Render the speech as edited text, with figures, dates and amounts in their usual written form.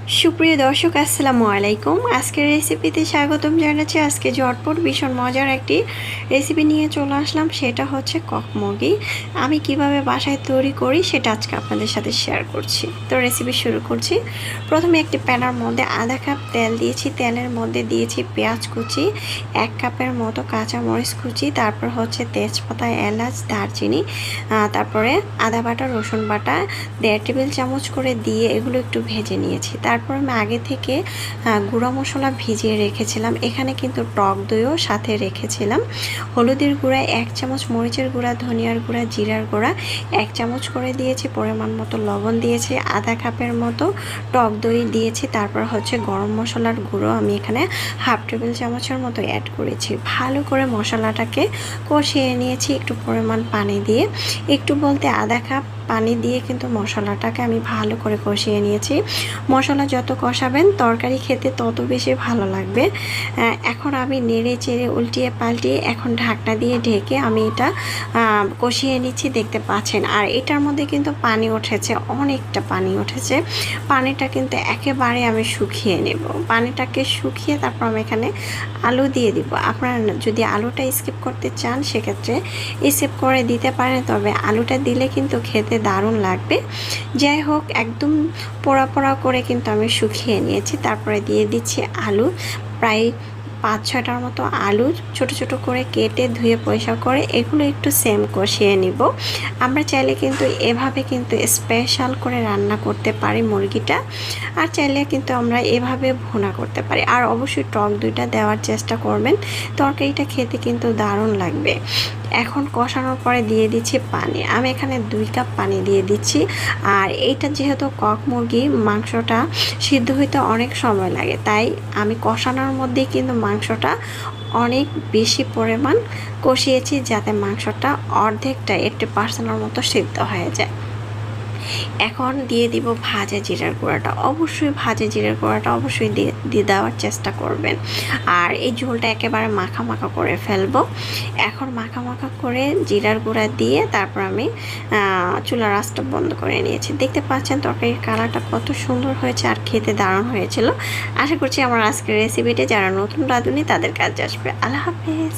সুপ্রিয় দর্শক আসসালামু আলাইকুম। আজকের রেসিপিতে স্বাগতম জানাচ্ছি। আজকে ঝটপট ভীষণ মজার একটি রেসিপি নিয়ে চলে আসলাম, সেটা হচ্ছে কক মুরগি। আমি কিভাবে বাসায় তৈরি করি সেটা আজকে আপনাদের সাথে শেয়ার করছি। তো রেসিপি শুরু করছি। প্রথমে একটি প্যানের মধ্যে আধা কাপ তেল দিয়েছি, তেলের মধ্যে দিয়েছি পেঁয়াজ কুচি, 1 কাপের মতো কাঁচা মরিচ কুচি, তারপর হচ্ছে তেজপাতা, এলাচ, দারচিনি, তারপরে আদা বাটা, রসুন বাটা 1.5 টেবিল চামচ করে দিয়ে এগুলো একটু ভেজে নিয়েছি। তারপর আমি আগে থেকে গুঁড়া মশলা ভিজিয়ে রেখেছিলাম। এখানে কিন্তু টক দইও সাথে রেখেছিলাম। হলুদের গুঁড়া 1 চামচ, মরিচের গুঁড়া, ধনিয়ার গুঁড়া, জিরার গুঁড়া 1 চামচ করে দিয়েছি, পরিমাণ মতো লবণ দিয়েছি, আধা কাপের মতো টক দই দিয়েছি। তারপর হচ্ছে গরম মশলার গুঁড়ো আমি এখানে 1/2 টেবিল চামচের মতো অ্যাড করেছি। ভালো করে মশলাটাকে কষিয়ে নিয়েছি একটু পরিমাণ পানি দিয়ে, একটু বলতে আধা কাপ পানি দিয়ে কিন্তু মশলাটাকে আমি ভালো করে কষিয়ে নিয়েছি। মশলা যত কষাবেন তরকারি খেতে তত বেশি ভালো লাগবে। এখন আমি নেড়ে চেড়ে উল্টিয়ে পাল্টিয়ে এখন ঢাকনা দিয়ে ঢেকে আমি এটা কষিয়ে নিচ্ছি, দেখতে পাচ্ছেন। আর এটার মধ্যে কিন্তু পানি উঠেছে, অনেকটা পানি উঠেছে। পানিটা কিন্তু একেবারে আমি শুকিয়ে নেব। পানিটাকে শুকিয়ে তারপর আমি এখানে আলু দিয়ে দিব। আপনারা যদি আলুটা স্কিপ করতে চান সেক্ষেত্রে স্কিপ করে দিতে পারেন, তবে আলুটা দিলে কিন্তু খেতে দারুণ লাগবে। যাই হোক, একদম পোড়া পোড়া করে কিন্তু আমি শুকিয়ে নিয়েছি। তারপরে দিয়ে দিচ্ছি আলু, প্রায় 5-6টার মতো আলু ছোট ছোট করে কেটে ধুয়ে পরিষ্কার করে এগুলো একটু সেম কষিয়ে নিব। আমরা চাইলে কিন্তু এভাবে কিন্তু স্পেশাল করে রান্না করতে পারি মুরগিটা, আর চাইলে কিন্তু আমরা এভাবে ভুনা করতে পারি। আর অবশ্যই টক দইটা দেওয়ার চেষ্টা করবেন, তরকারিটা খেতে কিন্তু দারুণ লাগবে। এখন কষানোর পরে দিয়ে দিচ্ছি পানি। আমি এখানে 2 কাপ পানি দিয়ে দিচ্ছি। আর এইটা যেহেতু কক মুরগি, মাংসটা সিদ্ধ হইতে অনেক সময় লাগে, তাই আমি কষানোর মধ্যেই কিন্তু মাংসটা অনেক বেশি পরিমাণ কষিয়েছি, যাতে মাংসটা অর্ধেকটা 80% মতো সিদ্ধ হয়ে যায়। এখন দিয়ে দিব ভাজা জিরার গুঁড়াটা। অবশ্যই ভাজা জিরার গুঁড়াটা অবশ্যই দিয়ে দেওয়ার চেষ্টা করবেন। আর এই ঝোলটা একেবারে মাখা মাখা করে ফেলবো। এখন মাখা মাখা করে জিরার গুঁড়া দিয়ে তারপর আমি চুলার আঁচটা বন্ধ করে নিয়েছি। দেখতে পাচ্ছেন তরকারির কালারটা কত সুন্দর হয়েছে আর খেতে দারুণ হয়েছিল। আশা করছি আমার আজকের রেসিপিটা যারা নতুন রাঁধুনি তাদের কাজে আসবে। আল্লাহ হাফেজ।